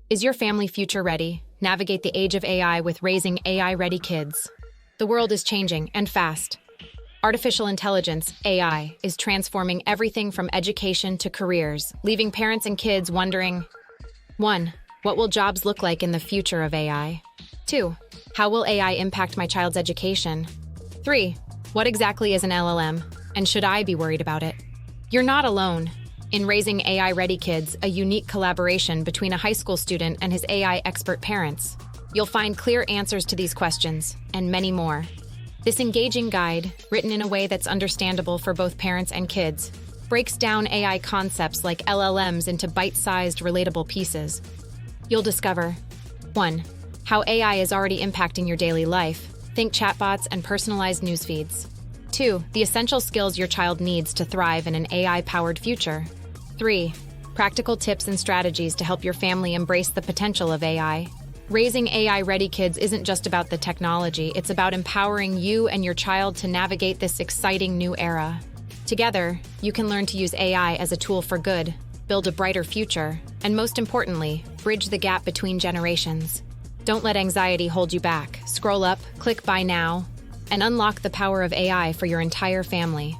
Is your family future ready? Navigate the age of AI with Raising AI-Ready Kids. The world is changing, and fast. Artificial intelligence, AI, is transforming everything from education to careers, leaving parents and kids wondering: 1. What will jobs look like in the future of AI? 2. How will AI impact my child's education? 3. What exactly is an LLM, and should I be worried about it? You're not alone. In Raising AI-Ready Kids, a unique collaboration between a high school student and his AI expert parents, you'll find clear answers to these questions, and many more. This engaging guide, written in a way that's understandable for both parents and kids, breaks down AI concepts like LLMs into bite-sized, relatable pieces. You'll discover: 1. How AI is already impacting your daily life. Think chatbots and personalized news feeds. 2. The essential skills your child needs to thrive in an AI-powered future. 3. Practical tips and strategies to help your family embrace the potential of AI. Raising AI-ready kids isn't just about the technology, it's about empowering you and your child to navigate this exciting new era. Together, you can learn to use AI as a tool for good, build a brighter future, and most importantly, bridge the gap between generations. Don't let anxiety hold you back. Scroll up, click Buy Now, and unlock the power of AI for your entire family.